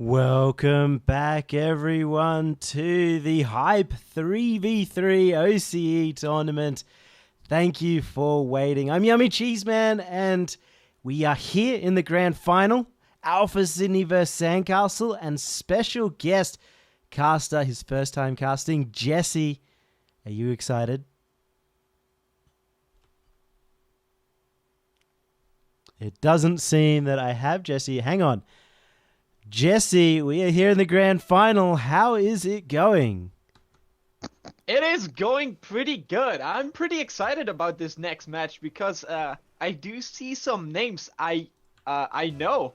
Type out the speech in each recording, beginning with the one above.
Welcome back, everyone, to the Hype 3v3 OCE tournament. Thank you for waiting. I'm Yummy Cheeseman, and we are here in the grand final. Alpha Sydney vs SandCastle, and special guest caster, his first time casting, Jesse. Are you excited? It doesn't seem that I have Jesse. Hang on. Jesse, we are here in the grand final. How is it going? It is going pretty good. I'm pretty excited about this next match because I do see some names I know,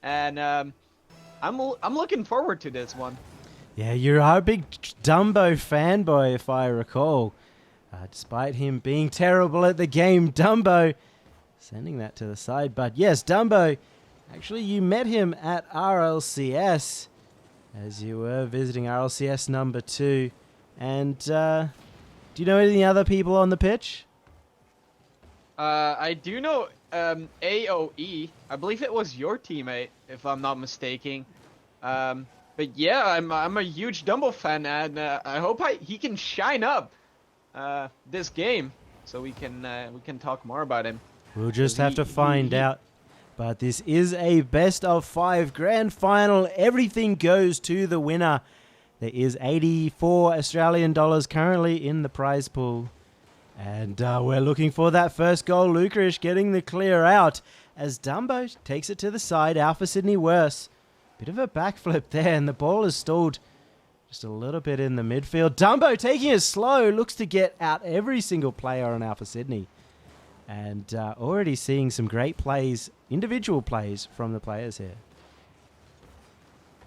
and I'm looking forward to this one. Yeah, you're a big Dumbo fanboy, if I recall. Despite him being terrible at the game, Dumbo sending that to the side. But yes, Dumbo. Actually, you met him at RLCS as you were visiting RLCS number 2. And do you know any other people on the pitch? I do know AOE. I believe it was your teammate, if I'm not mistaken. But yeah, I'm a huge Dumbo fan, and I hope he can shine up this game, so we can talk more about him. We'll just have to find out. But this is a best of 5 grand final. Everything goes to the winner. There is 84 Australian dollars currently in the prize pool. And we're looking for that first goal. Lucarish getting the clear out as Dumbo takes it to the side. Alpha Sydney worse. Bit of a backflip there, and the ball is stalled just a little bit in the midfield. Dumbo taking it slow. Looks to get out every single player on Alpha Sydney. And already seeing some great plays, individual plays from the players here.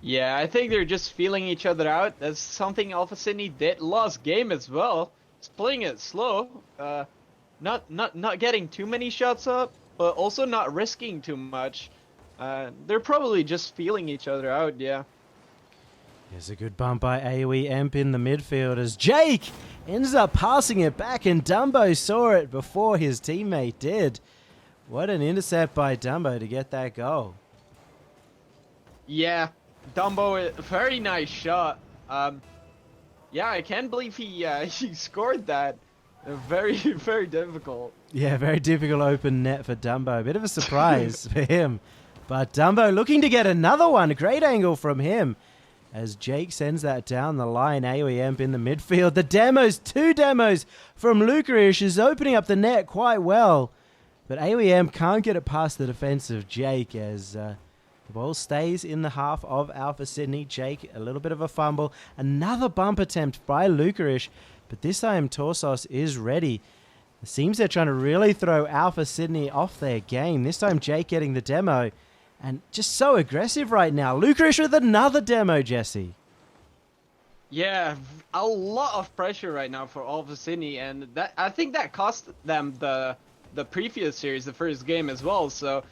Yeah, I think they're just feeling each other out. That's something Alpha Sydney did last game as well. It's playing it slow, not getting too many shots up, but also not risking too much. They're probably just feeling each other out, yeah. Here's a good bump by AoE Emp in the midfield as Jake ends up passing it back, and Dumbo saw it before his teammate did. What an intercept by Dumbo to get that goal. Yeah, Dumbo, very nice shot. Yeah, I can't believe he scored that. Very, very difficult. Yeah, very difficult open net for Dumbo. A bit of a surprise for him. But Dumbo looking to get another one. A great angle from him. As Jake sends that down the line, AoE Emp in the midfield. The demos, 2 demos from Lucarish is opening up the net quite well. But AoE Emp can't get it past the defense of Jake as the ball stays in the half of Alpha Sydney. Jake, a little bit of a fumble. Another bump attempt by Lucarish, but this time Torsos is ready. It seems they're trying to really throw Alpha Sydney off their game. This time Jake getting the demo. And just so aggressive right now. Lucarish with another demo, Jesse. Yeah, a lot of pressure right now for Alpha Sydney, and that I think that cost them the previous series, the first game as well. So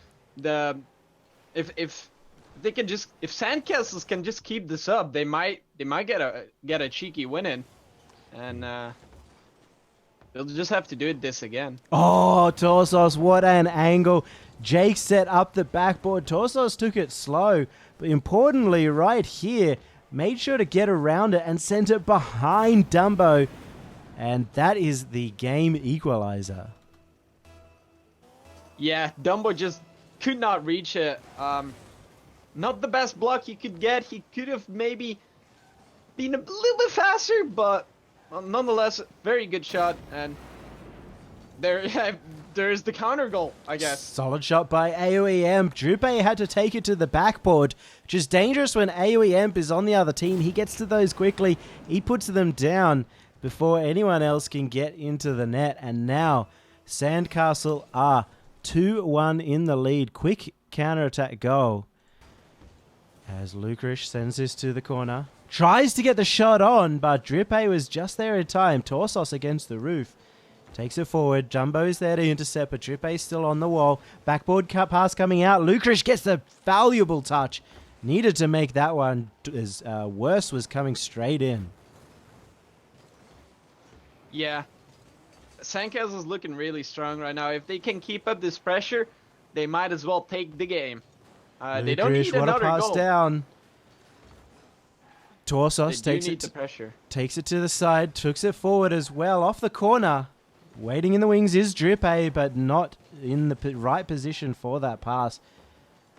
if they can just, if SandCastles can just keep this up, they might get a cheeky win in, and they'll just have to do this again. Oh, Torsos, what an angle. Jake set up the backboard. Torsos took it slow, but importantly right here, made sure to get around it and sent it behind Dumbo. And that is the game equalizer. Yeah, Dumbo just could not reach it. Not the best block he could get. He could have maybe been a little bit faster, but nonetheless, very good shot. And there's the counter goal, I guess. Solid shot by AoE Emp. Drupe had to take it to the backboard, which is dangerous when AoE Emp is on the other team. He gets to those quickly. He puts them down before anyone else can get into the net. And now SandCastle are 2-1 in the lead. Quick counter-attack goal. As Lucarish sends this to the corner. Tries to get the shot on, but Drupe was just there in time. Torsos against the roof. Takes it forward. Jumbo's there to intercept, but Drupe's still on the wall. Backboard cut pass coming out. Lucarish gets the valuable touch. Needed to make that one as worse was coming straight in. Yeah. SandCastle's looking really strong right now. If they can keep up this pressure, they might as well take the game. They don't need what another a pass goal. down. Torsos They do need the pressure. takes it to the side, tooks it forward as well, off the corner. Waiting in the wings is Drippe, but not in the right position for that pass.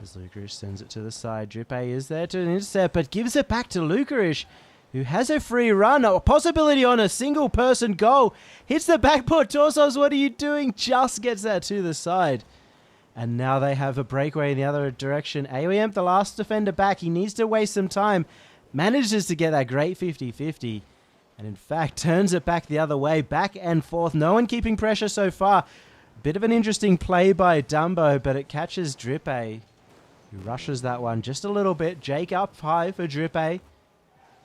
As Lukarish sends it to the side, Drippe is there to intercept, but gives it back to Lukarish, who has a free run, a possibility on a single-person goal. Hits the backboard. Torsos, what are you doing? Just gets that to the side. And now they have a breakaway in the other direction. AOEM, the last defender back. He needs to waste some time. Manages to get that great 50-50. And in fact, turns it back the other way. Back and forth. No one keeping pressure so far. Bit of an interesting play by Dumbo, but it catches Drippe, who rushes that one just a little bit. Jake up high for Drippe.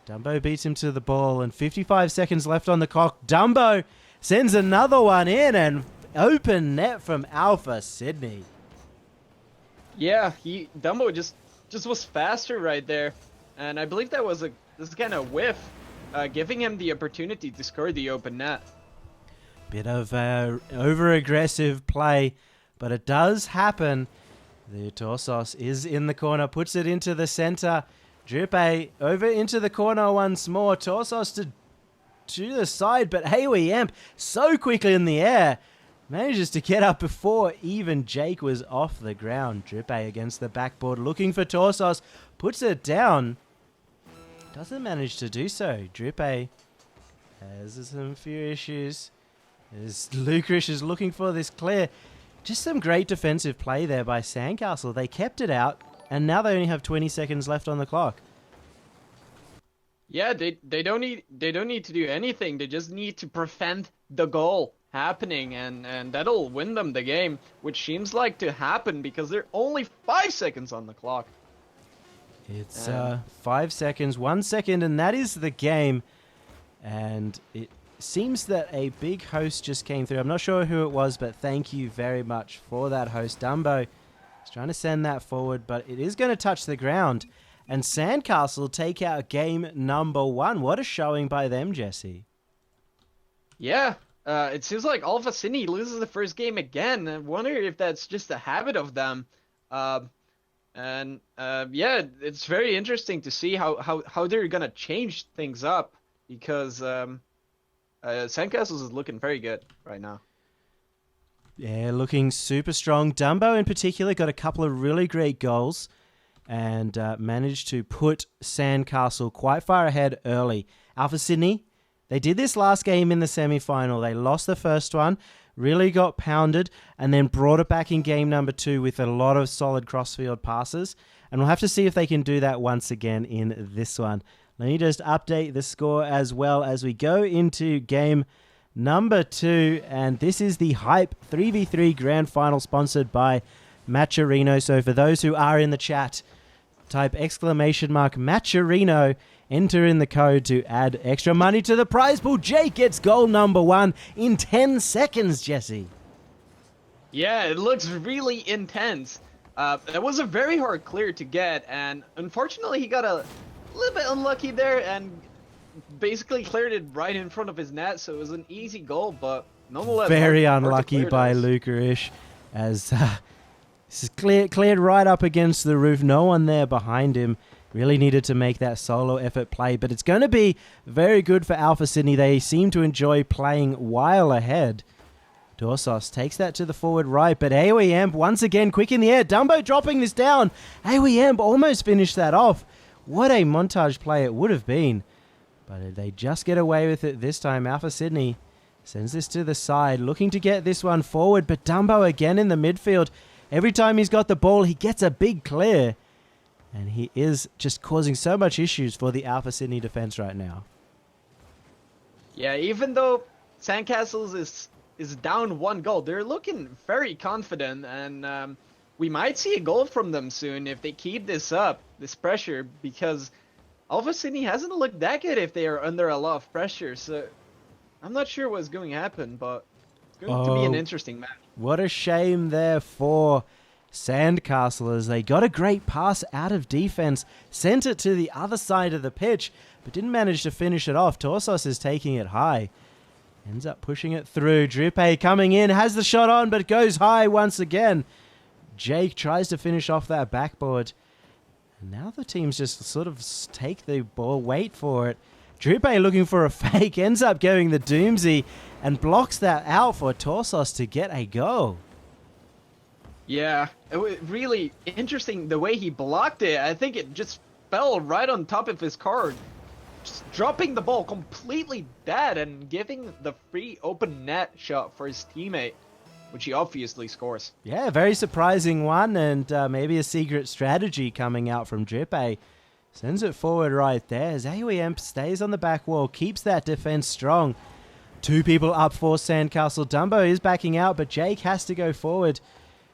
Dumbo beats him to the ball, and 55 seconds left on the clock. Dumbo sends another one in, and open net from Alpha Sydney. Yeah, Dumbo just was faster right there, and I believe that was this kind of whiff, giving him the opportunity to score the open net. Bit of over-aggressive play, but it does happen. The Torsos is in the corner, puts it into the center. Drippe over into the corner once more. Torsos to the side, but AOEM so quickly in the air. Manages to get up before even Jake was off the ground. Drippe against the backboard, looking for Torsos. Puts it down. Doesn't manage to do so. Drippe has some few issues. As Lukarish is looking for this clear. Just some great defensive play there by SandCastle. They kept it out, and now they only have 20 seconds left on the clock. Yeah, they don't need to do anything. They just need to prevent the goal happening, and that'll win them the game, which seems like to happen because they're only 5 seconds on the clock. It's 5 seconds, 1 second, and that is the game. And it seems that a big host just came through. I'm not sure who it was, but thank you very much for that host. Dumbo is trying to send that forward, but it is going to touch the ground. And SandCastle take out game number 1. What a showing by them, Jesse. Yeah, it seems like Alpha Sydney loses the first game again. I wonder if that's just a habit of them. Yeah, it's very interesting to see how they're going to change things up, because SandCastle is looking very good right now. Yeah, looking super strong. Dumbo in particular got a couple of really great goals and managed to put SandCastle quite far ahead early. Alpha Sydney, they did this last game in the semi-final. They lost the first one, really got pounded, and then brought it back in game number 2 with a lot of solid crossfield passes. And we'll have to see if they can do that once again in this one. Let me just update the score as well as we go into game number 2. And this is the Hype 3v3 Grand Final sponsored by Matcherino. So for those who are in the chat, type !Matcherino, enter in the code to add extra money to the prize pool. Jake gets goal number 1 in 10 seconds, Jesse. Yeah, it looks really intense. It was a very hard clear to get, and unfortunately he got a little bit unlucky there and basically cleared it right in front of his net, so it was an easy goal, but nonetheless very unlucky by Lukarish, as this is cleared right up against the roof. No one there behind him. Really needed to make that solo effort play, but it's going to be very good for Alpha Sydney. They seem to enjoy playing while ahead. Torsos takes that to the forward right, but AOEM once again quick in the air. Dumbo dropping this down. AOEM almost finished that off. What a montage play it would have been. But they just get away with it this time. Alpha Sydney sends this to the side, looking to get this one forward, but Dumbo again in the midfield. Every time he's got the ball, he gets a big clear. And he is just causing so much issues for the Alpha Sydney defense right now. Yeah, even though SandCastles is down 1 goal, they're looking very confident, and we might see a goal from them soon if they keep this up, this pressure, because Alpha Sydney hasn't looked that good if they are under a lot of pressure. So I'm not sure what's going to happen, but it's going to be an interesting match. What a shame there for SandCastle, as they got a great pass out of defense, sent it to the other side of the pitch, but didn't manage to finish it off. Torsos is taking it high. Ends up pushing it through. Drippe coming in, has the shot on, but goes high once again. Jake tries to finish off that backboard. Now the teams just sort of take the ball, wait for it. Drupe looking for a fake, ends up going the Doomsy and blocks that out for Torsos to get a goal. Yeah, it was really interesting the way he blocked it. I think it just fell right on top of his card, just dropping the ball completely dead and giving the free open net shot for his teammate, which he obviously scores. Yeah, very surprising one, and maybe a secret strategy coming out from Drupe. Sends it forward right there as AOEM stays on the back wall, keeps that defense strong. Two people up for SandCastle. Dumbo is backing out, but Jake has to go forward.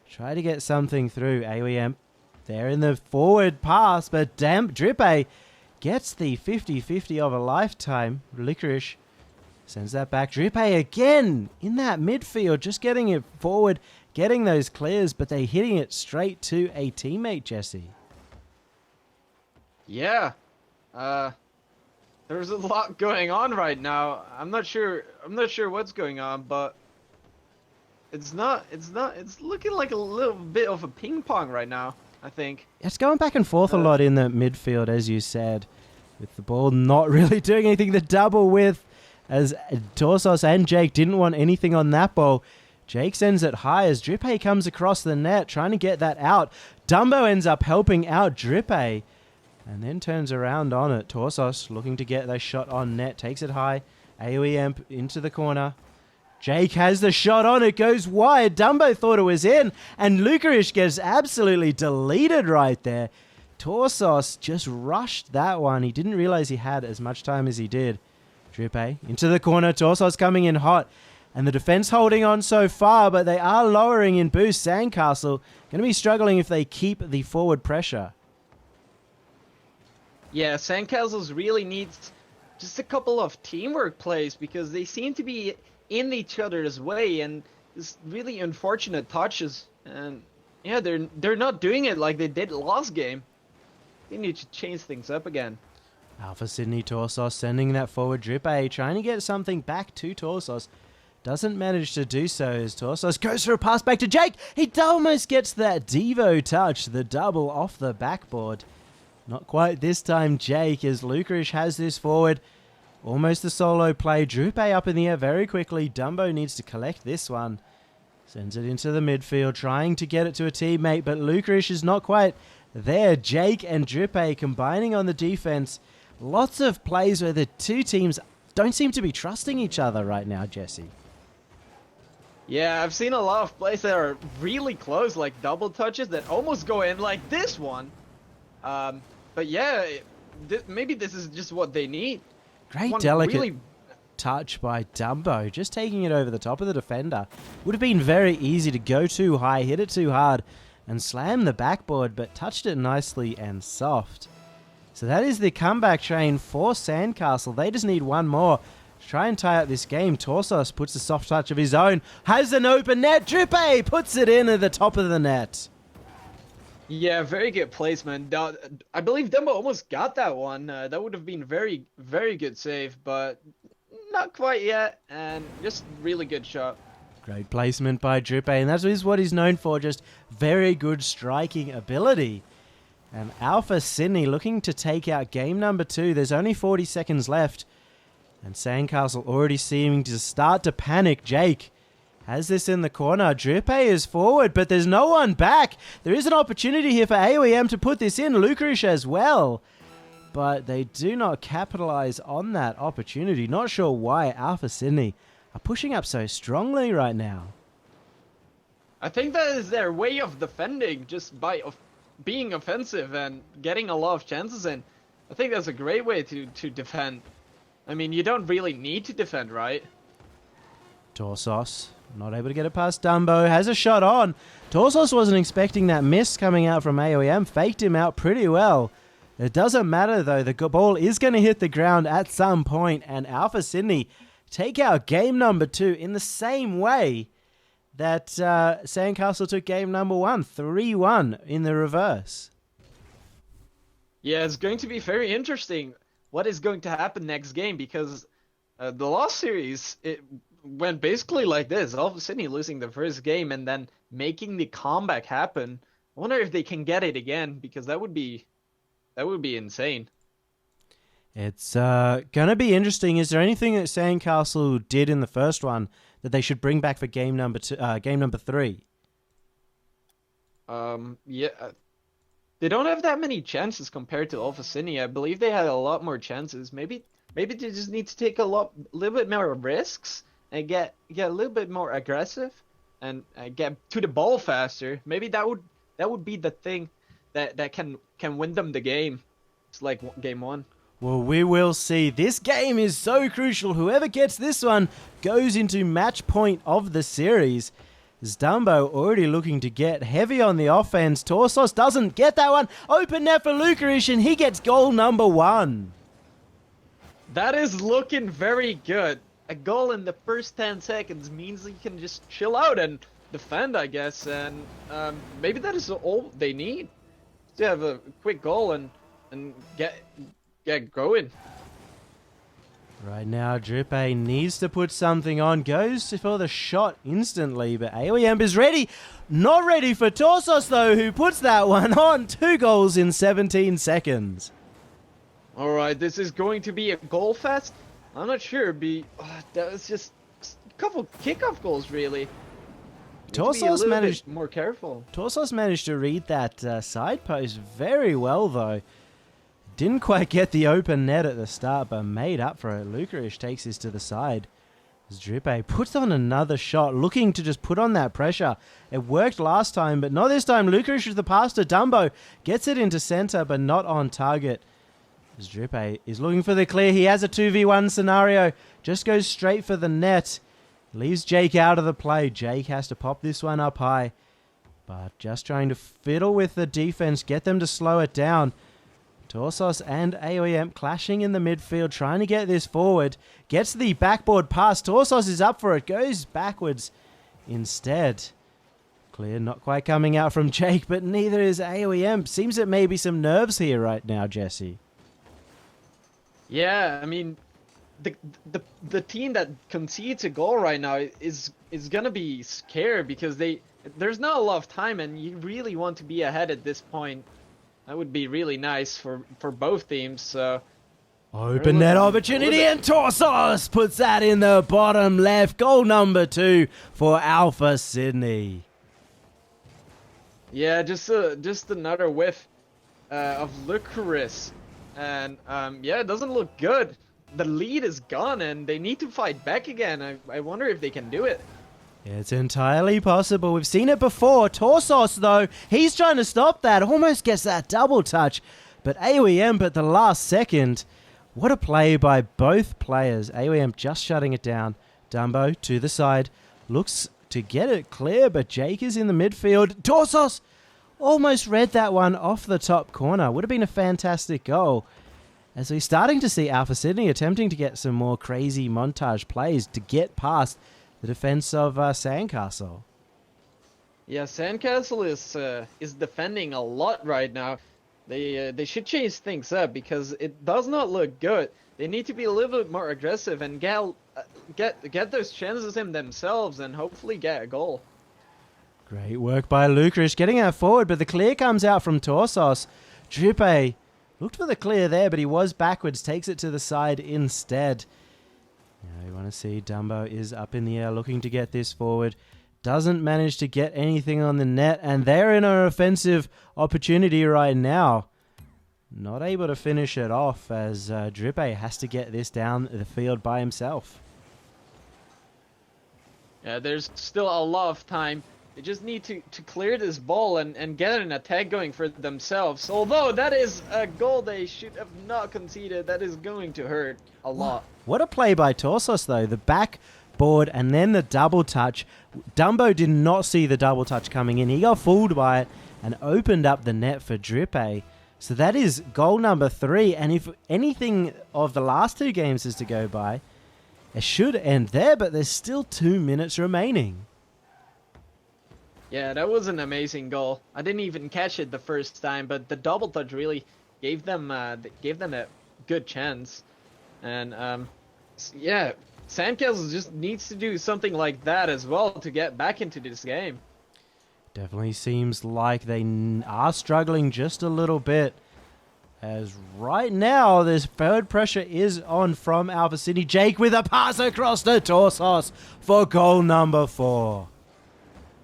Try to get something through. AOEM there in the forward pass, but Drupe gets the 50-50 of a lifetime. Licorice sends that back. Drupe again in that midfield, just getting it forward, getting those clears, but they're hitting it straight to a teammate, Jesse. Yeah, there's a lot going on right now. I'm not sure what's going on, but it's looking like a little bit of a ping pong right now, I think. It's going back and forth a lot in the midfield, as you said, with the ball not really doing anything. The double with, as Torsos and Jake didn't want anything on that ball. Jake sends it high as Drupe comes across the net, trying to get that out. Dumbo ends up helping out Drupe, and then turns around on it. Torsos looking to get that shot on net. Takes it high. AOE into the corner. Jake has the shot on. It goes wide. Dumbo thought it was in. And Lucarish gets absolutely deleted right there. Torsos just rushed that one. He didn't realize he had as much time as he did. Drupe into the corner. Torsos coming in hot. And the defense holding on so far, but they are lowering in boost. SandCastle going to be struggling if they keep the forward pressure. Yeah, SandCastles really needs just a couple of teamwork plays because they seem to be in each other's way and it's really unfortunate touches. And yeah, they're not doing it like they did last game. They need to change things up again. Alpha Sydney Torsos sending that forward. Drupe trying to get something back to Torsos. Doesn't manage to do so as Torsos goes for a pass back to Jake. He almost gets that Devo touch, the double off the backboard. Not quite this time, Jake, as Lucarish has this forward. Almost the solo play. Drupe up in the air very quickly. Dumbo needs to collect this one. Sends it into the midfield, trying to get it to a teammate, but Lucarish is not quite there. Jake and Drupe combining on the defense. Lots of plays where the two teams don't seem to be trusting each other right now, Jesse. Yeah, I've seen a lot of plays that are really close, like double touches that almost go in, like this one. But yeah, maybe this is just what they need. Great delicate touch by Dumbo, just taking it over the top of the defender. Would have been very easy to go too high, hit it too hard, and slam the backboard, but touched it nicely and soft. So that is the comeback train for SandCastle. They just need one more to try and tie up this game. Torsos puts a soft touch of his own, has an open net. Drupe puts it in at the top of the net. Yeah, very good placement. I believe Dumbo almost got that one. That would have been very, very good save, but not quite yet. And just really good shot. Great placement by Drupe, and that is what he's known for, just very good striking ability. And Alpha Sydney looking to take out game number 2. There's only 40 seconds left. And SandCastle already seeming to start to panic. Jake has this in the corner. Drupe is forward, but there's no one back. There is an opportunity here for AOEM to put this in. Lucarish as well. But they do not capitalize on that opportunity. Not sure why Alpha Sydney are pushing up so strongly right now. I think that is their way of defending, just by being offensive and getting a lot of chances in. I think that's a great way to defend. I mean, you don't really need to defend, right? Torsos not able to get it past Dumbo. Has a shot on. Torsos wasn't expecting that miss coming out from AOEM. Faked him out pretty well. It doesn't matter, though. The ball is going to hit the ground at some point, and Alpha Sydney take out game number 2 in the same way that SandCastle took game number 1, 3-1 in the reverse. Yeah, it's going to be very interesting what is going to happen next game, because the last series, it went basically like this. Alpha Sydney losing the first game and then making the comeback happen. I wonder if they can get it again, because that would be That would be insane. It's gonna be interesting. Is there anything that SandCastle did in the first one that they should bring back for game number 3? Yeah, they don't have that many chances compared to Alpha Cine. I believe they had a lot more chances. Maybe they just need to take little bit more risks and get a little bit more aggressive and get to the ball faster. Maybe that would be the thing that can win them the game. It's like game one. Well, we will see. This game is so crucial. Whoever gets this one goes into match point of the series. As Dumbo already looking to get heavy on the offense. Torsos doesn't get that one. Open net for Lukarish, and he gets goal number 1. That is looking very good. A goal in the first 10 seconds means you can just chill out and defend, I guess. And maybe that is all they need to have a quick goal and get going. Right now, Drippe needs to put something on. Goes for the shot instantly, but AOEM is ready. Not ready for Torsos, though, who puts that one on. 2 goals in 17 seconds. All right, this is going to be a goal fest. I'm not sure. That was just a couple kickoff goals, really. Torsos managed more careful. Torsos managed to read that side post very well, though. Didn't quite get the open net at the start, but made up for it. Lukarish takes this to the side. As Drippe puts on another shot, looking to just put on that pressure. It worked last time, but not this time. Lukarish with the pass to Dumbo. Gets it into center, but not on target. As Drippe is looking for the clear. He has a 2v1 scenario. Just goes straight for the net. Leaves Jake out of the play. Jake has to pop this one up high. But just trying to fiddle with the defense. Get them to slow it down. Torsos and AOEM clashing in the midfield, trying to get this forward. Gets the backboard pass. Torsos is up for it. Goes backwards instead. Clear not quite coming out from Jake, but neither is AOEM. Seems that maybe some nerves here right now, Jesse. Yeah, I mean, the team that concedes a goal right now is gonna be scared because there's not a lot of time, and you really want to be ahead at this point. That would be really nice for both teams. So open net opportunity, and Torsos puts that in the bottom left. Goal number 2 for Alpha Sydney. Yeah, just another whiff of Lucaris, and yeah, it doesn't look good. The lead is gone, and they need to fight back again. I wonder if they can do it. It's entirely possible. We've seen it before. Torsos, though, he's trying to stop that. Almost gets that double touch. But AOEM at the last second. What a play by both players. AOEM just shutting it down. Dumbo to the side. Looks to get it clear, but Jake is in the midfield. Torsos almost read that one off the top corner. Would have been a fantastic goal. As we're starting to see Alpha Sydney attempting to get some more crazy montage plays to get past the defense of SandCastle. Yeah, SandCastle is defending a lot right now. They should change things up because it does not look good. They need to be a little bit more aggressive and get those chances in themselves and hopefully get a goal. Great work by Lukarish getting out forward, but the clear comes out from Torsos. Drippe looked for the clear there, but he was backwards, takes it to the side instead. Now you want to see Dumbo is up in the air looking to get this forward. Doesn't manage to get anything on the net, and they're in an offensive opportunity right now. Not able to finish it off as Drippe has to get this down the field by himself. Yeah, there's still a lot of time. They just need to clear this ball and get an attack going for themselves. Although that is a goal they should have not conceded. That is going to hurt a lot. What a play by Torsos, though. The backboard and then the double touch. Dumbo did not see the double touch coming in. He got fooled by it and opened up the net for Drippe. So that is goal number 3. And if anything of the last 2 games is to go by, it should end there, but there's still 2 minutes remaining. Yeah, that was an amazing goal. I didn't even catch it the first time, but the double touch really gave them a good chance. And yeah, SandCastle just needs to do something like that as well to get back into this game. Definitely seems like they are struggling just a little bit. As right now, this third pressure is on from Alpha Sydney. Jake with a pass across the torsos for goal number 4.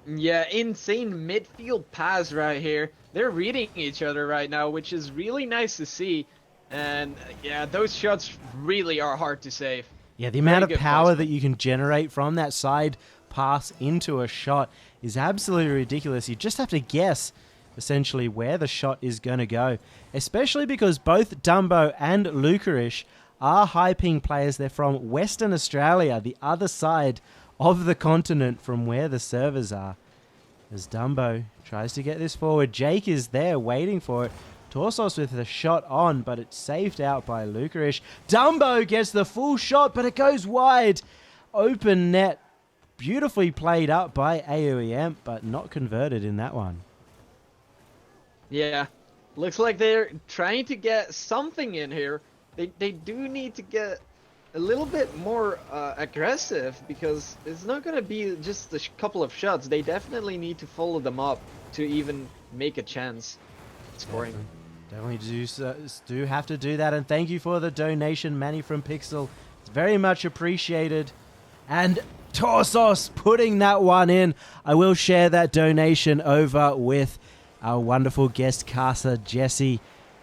Yeah, insane midfield pass right here. They're reading each other right now, which is really nice to see. And yeah, those shots really are hard to save. Yeah, the amount of power that you can generate from that side pass into a shot is absolutely ridiculous. You just have to guess essentially where the shot is going to go, especially because both Dumbo and Lucarish are high ping players. They're from Western Australia, the other side of the continent from where the servers are. As Dumbo tries to get this forward, Jake is there waiting for it. Torsos with the shot on, but it's saved out by Lucarish. Dumbo gets the full shot, but it goes wide. Open net, beautifully played up by AOEM, but not converted in that one. Yeah, looks like they're trying to get something in here. They do need to get a little bit more aggressive, because it's not going to be just a couple of shots. They definitely need to follow them up to even make a chance scoring. Definitely do have to do that. And thank you for the donation, Manny from Pixel. It's very much appreciated. And Torsos putting that one in. I will share that donation over with our wonderful guest caster, Jesse,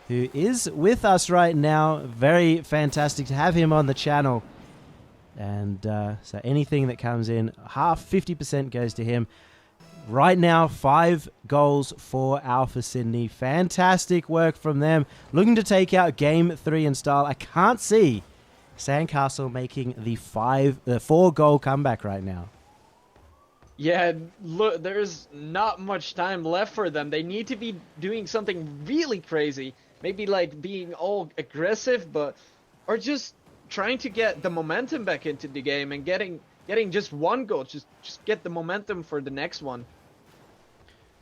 who is with us right now. Very fantastic to have him on the channel. And so anything that comes in, 50% goes to him. Right now, 5 goals for Alpha Sydney. Fantastic work from them. Looking to take out Game 3 in style. I can't see SandCastle making the 4-goal comeback right now. Yeah, look, there's not much time left for them. They need to be doing something really crazy. Maybe like being all aggressive, or just trying to get the momentum back into the game and getting just one goal. Just get the momentum for the next one.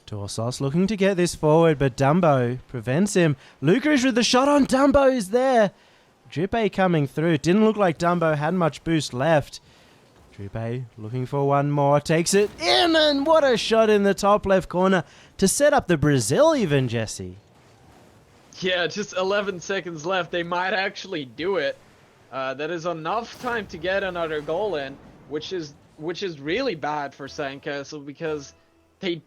Torsos looking to get this forward, but Dumbo prevents him. Lucarish with the shot on. Dumbo is there. Drippe coming through. Didn't look like Dumbo had much boost left. Drippe looking for one more. Takes it in, and what a shot in the top left corner to set up the Brazil even, Jesse. Yeah, just 11 seconds left. They might actually do it. That is enough time to get another goal in, which is really bad for SandCastle, because they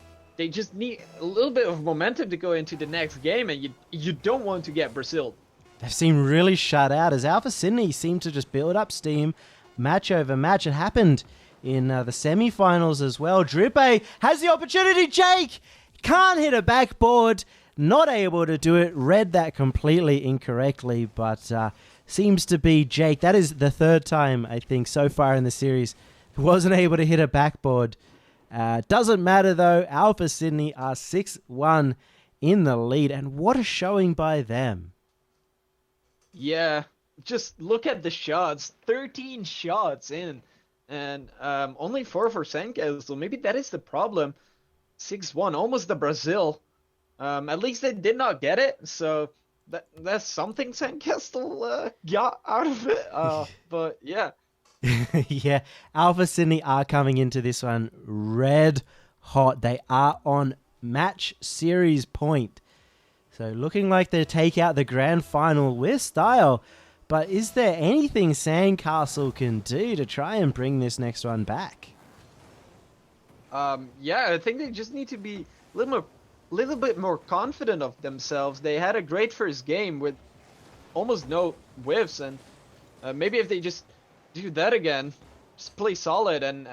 just need a little bit of momentum to go into the next game, and you don't want to get Brazil. They've seemed really shut out as Alpha Sydney seem to just build up steam match over match. It happened in the semi-finals as well. Drippe has the opportunity. Jake can't hit a backboard. Not able to do it. Read that completely incorrectly, but seems to be Jake. That is the 3rd time, I think, so far in the series. Wasn't able to hit a backboard. Doesn't matter, though. Alpha Sydney are 6-1 in the lead, and what a showing by them. Yeah, just look at the shots. 13 shots in, and only 4 for SandCastle. Maybe that is the problem. 6-1, almost the Brazil. At least they did not get it, so that's something SandCastle got out of it. But yeah. Yeah, Alpha Sydney are coming into this one red hot. They are on match series point. So looking like they take out the grand final with style. But is there anything SandCastle can do to try and bring this next one back? Yeah, I think they just need to be a little bit more confident of themselves. They had a great first game with almost no whiffs, and maybe if they just do that again, just play solid and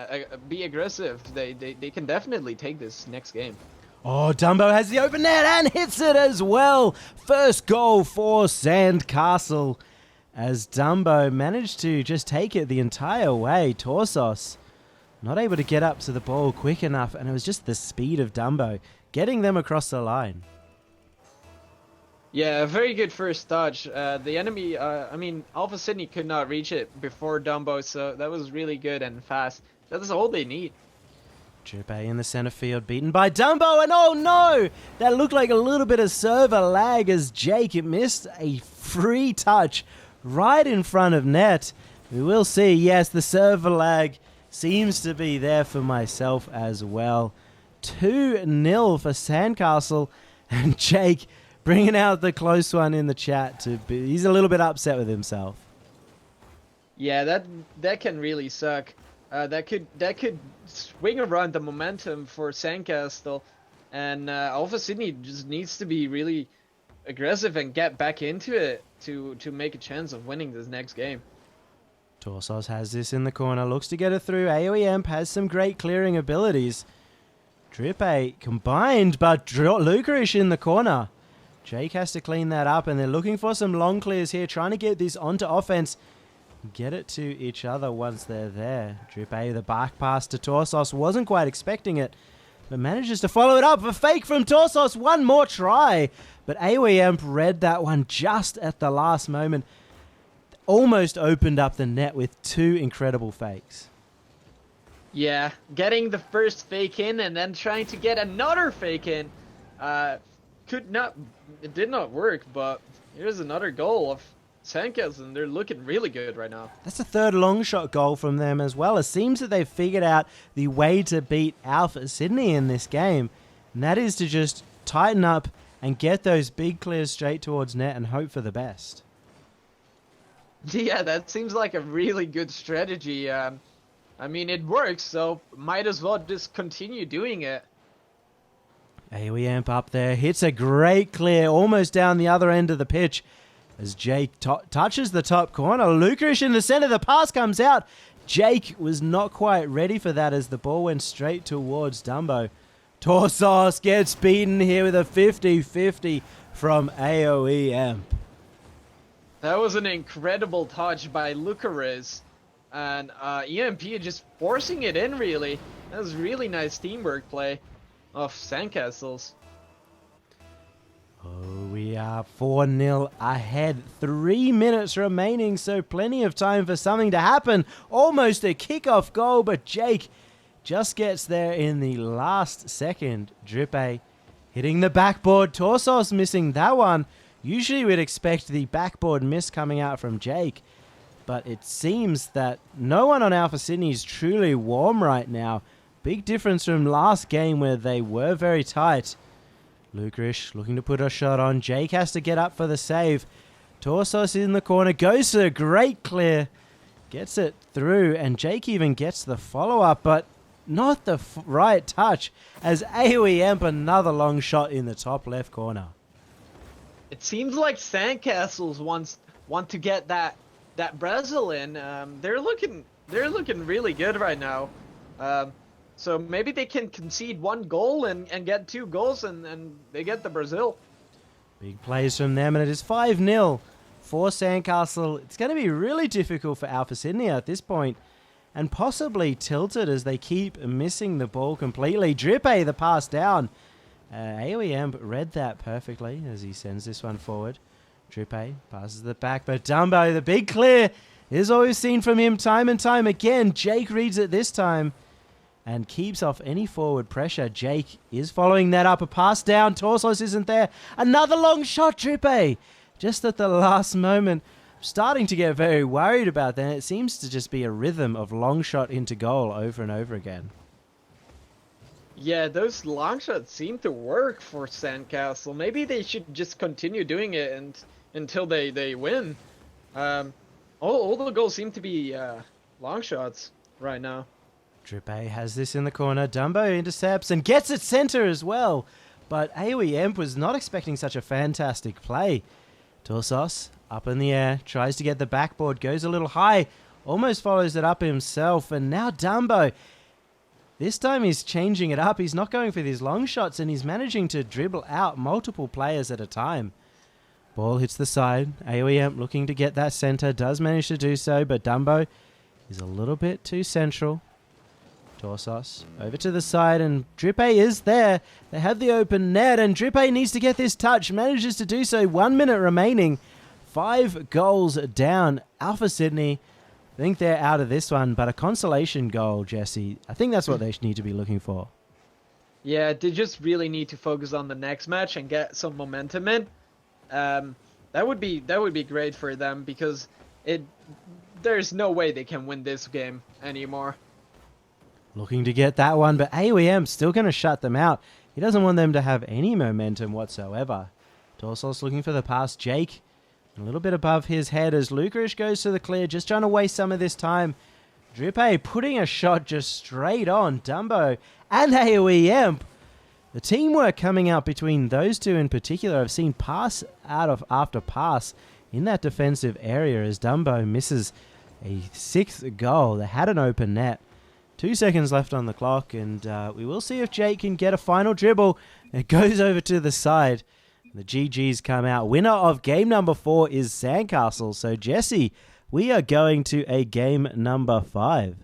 be aggressive, they can definitely take this next game. Oh, Dumbo has the open net and hits it as well. First goal for SandCastle as Dumbo managed to just take it the entire way. Torsos not able to get up to the ball quick enough, and it was just the speed of Dumbo getting them across the line. Yeah, a very good first touch. The enemy, Alpha Sydney could not reach it before Dumbo, so that was really good and fast. That's all they need. Drippe in the center field, beaten by Dumbo, and oh no! That looked like a little bit of server lag as Jake missed a free touch right in front of net. We will see. Yes, the server lag seems to be there for myself as well. 2-0 for SandCastle, and Jake bringing out the close one in the chat. He's a little bit upset with himself. Yeah, that can really suck. That could swing around the momentum for SandCastle, and Alpha Sydney just needs to be really aggressive and get back into it to make a chance of winning this next game. Torsos has this in the corner, looks to get it through. AoE Emp has some great clearing abilities. Drippe combined, but Lucarish in the corner. Jake has to clean that up, and they're looking for some long clears here, trying to get this onto offense. Get it to each other once they're there. Drippe, the back pass to Torsos, wasn't quite expecting it, but manages to follow it up. A fake from Torsos, one more try. But AoE Emp read that one just at the last moment. Almost opened up the net with two incredible fakes. Yeah, getting the first fake in and then trying to get another fake in. It did not work, but here's another goal of SandCastle, and they're looking really good right now. That's a third long shot goal from them as well. It seems that they've figured out the way to beat Alpha Sydney in this game, and that is to just tighten up and get those big clears straight towards net and hope for the best. Yeah, that seems like a really good strategy. I mean, it works, so might as well just continue doing it. AoE Amp up there, hits a great clear almost down the other end of the pitch as Jake touches the top corner. Lucarish in the center, the pass comes out. Jake was not quite ready for that as the ball went straight towards Dumbo. Torsos gets beaten here with a 50-50 from AoE Amp. That was an incredible touch by Lucarish, and EMP just forcing it in, really. That was really nice teamwork play of SandCastle's. Oh, we are 4-0 ahead. 3 minutes remaining, so plenty of time for something to happen. Almost a kickoff goal, but Jake just gets there in the last second. Drippe hitting the backboard. Torsos missing that one. Usually we'd expect the backboard miss coming out from Jake, but it seems that no one on Alpha Sydney is truly warm right now. Big difference from last game where they were very tight. Lucarish looking to put a shot on. Jake has to get up for the save. Torsos in the corner, goes to a great clear, gets it through, and Jake even gets the follow-up, but not the right touch as AoE Amp another long shot in the top left corner. It seems like SandCastles want to get that Brazil in. They're looking really good right now. So maybe they can concede one goal and get 2 goals and they get the Brazil. Big plays from them, and it is 5-0 for SandCastle. It's going to be really difficult for Alpha Sydney at this point, and possibly tilted as they keep missing the ball completely. Drippe, the pass down. AoE Amp read that perfectly as he sends this one forward. Drippe passes the back, but Dumbo, the big clear, is always seen from him time and time again. Jake reads it this time and keeps off any forward pressure. Jake is following that up. A pass down. Torsos isn't there. Another long shot, Drippe. Just at the last moment. Starting to get very worried about that. It seems to just be a rhythm of long shot into goal over and over again. Yeah, those long shots seem to work for SandCastle. Maybe they should just continue doing it until they win. All the goals seem to be long shots right now. Drippe has this in the corner. Dumbo intercepts and gets it center as well. But AoE Amp was not expecting such a fantastic play. Torsos up in the air, tries to get the backboard, goes a little high, almost follows it up himself. And now Dumbo, this time he's changing it up. He's not going for these long shots, and he's managing to dribble out multiple players at a time. Ball hits the side. AoE Amp looking to get that center, does manage to do so, but Dumbo is a little bit too central. Torsos over to the side, and Drippe is there. They have the open net, and Drippe needs to get this touch. Manages to do so. 1 minute remaining. 5 goals down. Alpha Sydney, I think they're out of this one, but a consolation goal, Jesse. I think that's what they need to be looking for. Yeah, they just really need to focus on the next match and get some momentum in. That would be great for them, because there's no way they can win this game anymore. Looking to get that one, but AoE Amp's still going to shut them out. He doesn't want them to have any momentum whatsoever. Torsos looking for the pass. Jake a little bit above his head as Lucarish goes to the clear, just trying to waste some of this time. Drippe putting a shot just straight on Dumbo and AoE Emp. The teamwork coming out between those two in particular. I've seen pass out of after pass in that defensive area as Dumbo misses a 6th goal. They had an open net. 2 seconds left on the clock, and we will see if Jake can get a final dribble. It goes over to the side. The GGs come out. Winner of game number 4 is SandCastle. So, Jesse, we are going to a game number 5.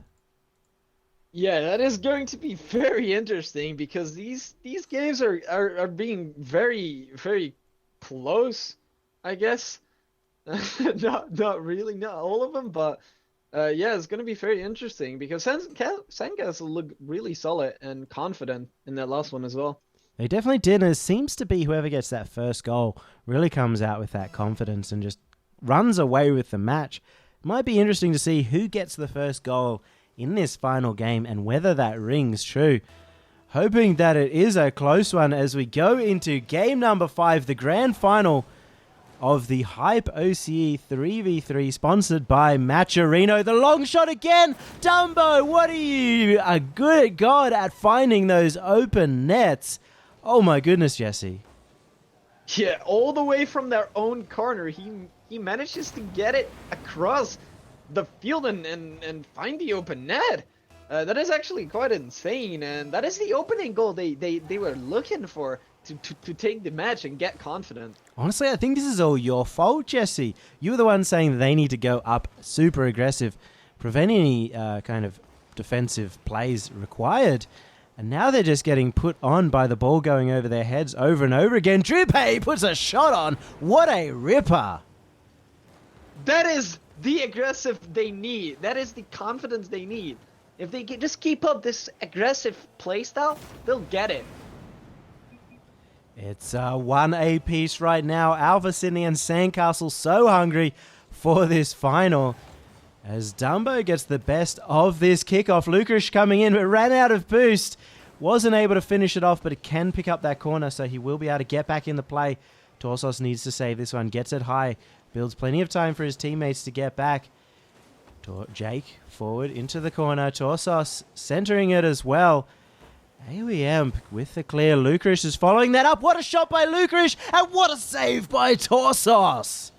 Yeah, that is going to be very interesting because these games are being very, very close, I guess. not really, not all of them, but yeah, it's going to be very interesting because SandCastle looked really solid and confident in that last one as well. They definitely did, and it seems to be whoever gets that first goal really comes out with that confidence and just runs away with the match. It might be interesting to see who gets the first goal in this final game and whether that rings true. Hoping that it is a close one as we go into game number 5, the grand final of the Hype OCE 3v3 sponsored by Matcherino. The long shot again. Dumbo, what are you a good god at finding those open nets? Oh my goodness, Jesse. Yeah, all the way from their own corner, he manages to get it across the field and find the open net. That is actually quite insane, and that is the opening goal they were looking for to take the match and get confident. Honestly, I think this is all your fault, Jesse. You were the one saying that they need to go up super aggressive, prevent any kind of defensive plays required. And now they're just getting put on by the ball going over their heads over and over again. Drippe puts a shot on. What a ripper. That is the aggressive they need. That is the confidence they need. If they just keep up this aggressive playstyle, they'll get it. It's a 1A piece right now. Alpha Sydney and SandCastle so hungry for this final. As Dumbo gets the best of this kickoff. Lucarish coming in, but ran out of boost. Wasn't able to finish it off, but it can pick up that corner, so he will be able to get back in the play. Torsos needs to save this one. Gets it high. Builds plenty of time for his teammates to get back. Jake forward into the corner. Torsos centering it as well. AoE with the clear. Lucarish is following that up. What a shot by Lucarish, and what a save by Torsos.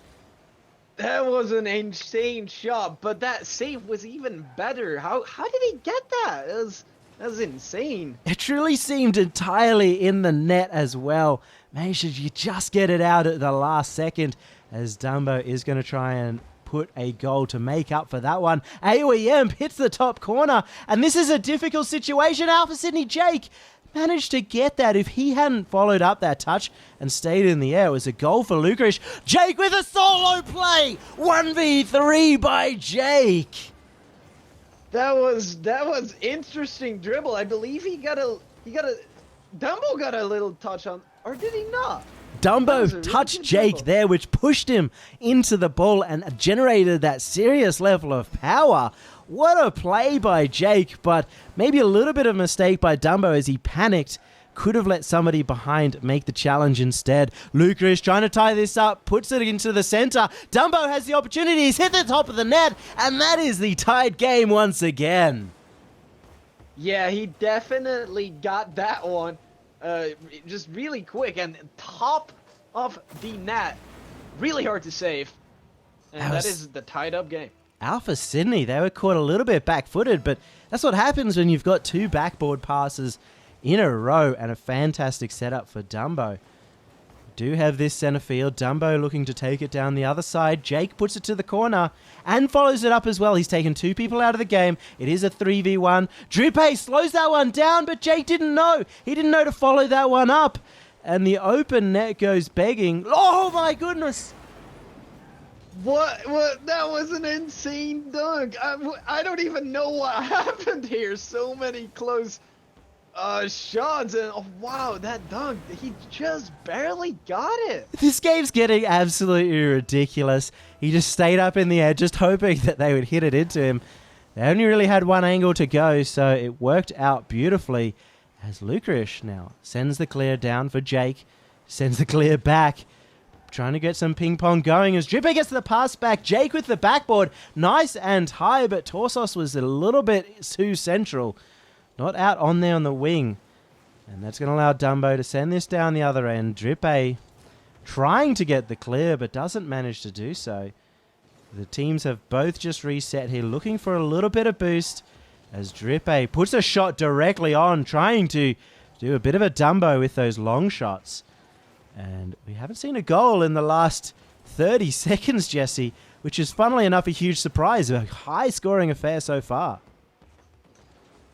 That was an insane shot, but that save was even better. How did he get that? That was insane. It truly seemed entirely in the net as well. Man, should you just get it out at the last second, as Dumbo is going to try and put a goal to make up for that one. AoE hits the top corner, and this is a difficult situation. Alpha Sydney Jake managed to get that. If he hadn't followed up that touch and stayed in the air, it was a goal for Lucarish. Jake with a solo play. 1v3 by Jake. That was interesting dribble. I believe Dumbo got a little touch on, or did he not? Dumbo really touched Jake dribble there, which pushed him into the ball and generated that serious level of power. What a play by Jake, but maybe a little bit of a mistake by Dumbo as he panicked. Could have let somebody behind make the challenge instead. Lucarish trying to tie this up, puts it into the center. Dumbo has the opportunity. He's hit the top of the net, and that is the tied game once again. Yeah, he definitely got that one just really quick and top of the net. Really hard to save. And that is the tied up game. Alpha Sydney, they were caught a little bit back-footed, but that's what happens when you've got 2 backboard passes in a row and a fantastic setup for Dumbo. Do have this center field. Dumbo looking to take it down the other side. Jake puts it to the corner and follows it up as well. He's taken 2 people out of the game. It is a 3v1. Drippe slows that one down, but Jake didn't know. He didn't know to follow that one up. And the open net goes begging. Oh my goodness. What? That was an insane dunk. I don't even know what happened here. So many close shots, and oh, wow, that dunk, he just barely got it. This game's getting absolutely ridiculous. He just stayed up in the air, just hoping that they would hit it into him. They only really had one angle to go, so it worked out beautifully. As Lucarish now sends the clear down for Jake, sends the clear back. trying to get some ping pong going as Drippe gets the pass back. Jake with the backboard. Nice and high, but Torsos was a little bit too central. Not out on there on the wing. And that's going to allow Dumbo to send this down the other end. Drippe trying to get the clear, but doesn't manage to do so. The teams have both just reset here, looking for a little bit of boost as Drippe puts a shot directly on, trying to do a bit of a Dumbo with those long shots. And we haven't seen a goal in the last 30 seconds, Jesse, which is funnily enough a huge surprise. A high-scoring affair so far.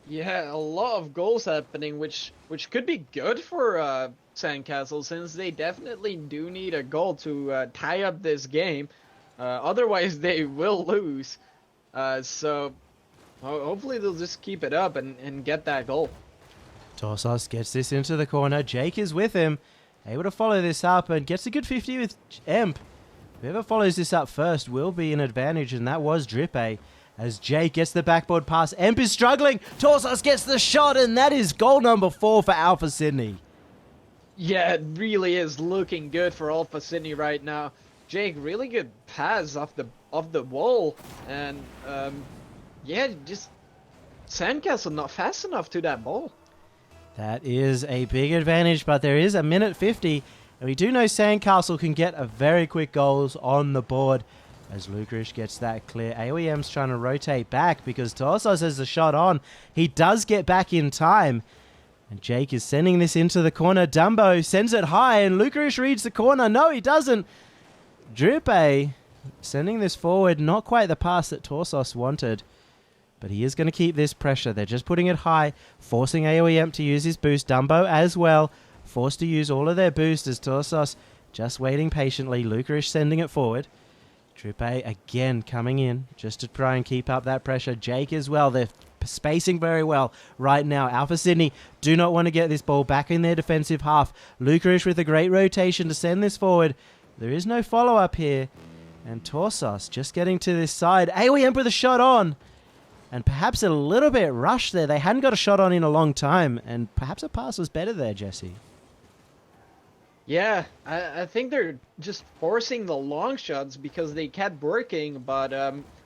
Yeah, a lot of goals happening, which could be good for SandCastle, since they definitely do need a goal to tie up this game. Otherwise, they will lose. So hopefully they'll just keep it up and get that goal. Torsos gets this into the corner. Jake is with him, able to follow this up and gets a good 50 with Emp. Whoever follows this up first will be an advantage, and that was Drippe. As Jake gets the backboard pass, Emp is struggling. Torsos gets the shot, and that is goal number 4 for Alpha Sydney. Yeah, it really is looking good for Alpha Sydney right now. Jake, really good pass off the wall, and yeah, just SandCastle not fast enough to that ball. That is a big advantage, but there is a minute 50, and we do know SandCastle can get a very quick goals on the board. As Lucarish gets that clear, AOEM's trying to rotate back because Torsos has the shot on. He does get back in time. And Jake is sending this into the corner. Dumbo sends it high, and Lucarish reads the corner. No, he doesn't. Drippe sending this forward. Not quite the pass that Torsos wanted. But he is going to keep this pressure. They're just putting it high, forcing AOEM to use his boost. Dumbo as well, forced to use all of their boost as Torsos just waiting patiently. Lucarish sending it forward. Drippe again coming in just to try and keep up that pressure. Jake as well. They're spacing very well right now. Alpha Sydney do not want to get this ball back in their defensive half. Lucarish with a great rotation to send this forward. There is no follow-up here. And Torsos just getting to this side. AOEM with a shot on. And perhaps a little bit rushed there. They hadn't got a shot on in a long time. And perhaps a pass was better there, Jesse. Yeah, I think they're just forcing the long shots because they kept working, but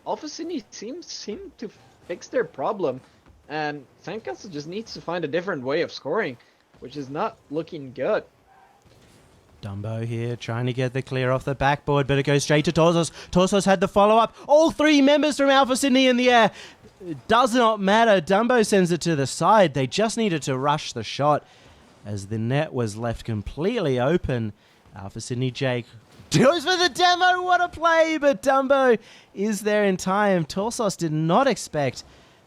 Alpha Sydney seem to fix their problem, and SandCastle just needs to find a different way of scoring, which is not looking good. Dumbo here trying to get the clear off the backboard, but it goes straight to Torsos. Torsos had the follow-up. All 3 members from Alpha Sydney in the air. It does not matter. Dumbo sends it to the side. They just needed to rush the shot, as the net was left completely open. Alpha Sydney Jake goes for the demo. What a play, but Dumbo is there in time. Torsos did not expect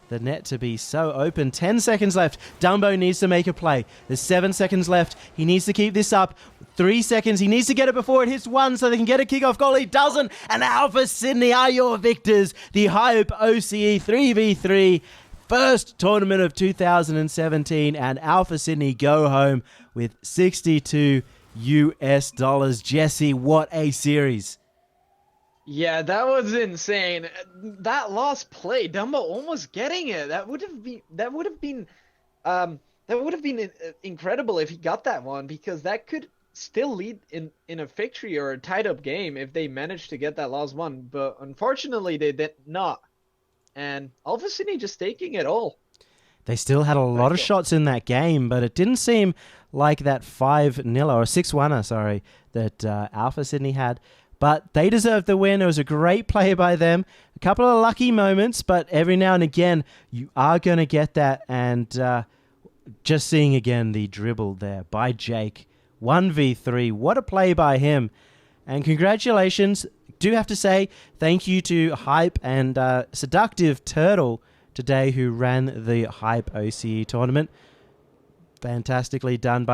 the net to be so open. 10 seconds left. Dumbo needs to make a play. There's 7 seconds left. He needs to keep this up. 3 seconds. He needs to get it before it hits 1 so they can get a kickoff goal. He doesn't. And Alpha Sydney are your victors. The Hype OCE 3v3. First tournament of 2017, and Alpha Sydney go home with $62 US. Jesse, what a series. Yeah, that was insane. That last play, Dumbo almost getting it. That would have been incredible if he got that one, because that could still lead in a victory or a tied up game if they managed to get that last one. But unfortunately, they did not. And Alpha Sydney just taking it all. They still had a lot of shots in that game, but it didn't seem like that 5-0 or 6-1, sorry, that Alpha Sydney had. But they deserved the win. It was a great play by them. A couple of lucky moments, but every now and again, you are going to get that. And just seeing again the dribble there by Jake. 1v3. What a play by him. And congratulations. Do have to say thank you to Hype and Seductive Turtle today, who ran the Hype OCE tournament. Fantastically done by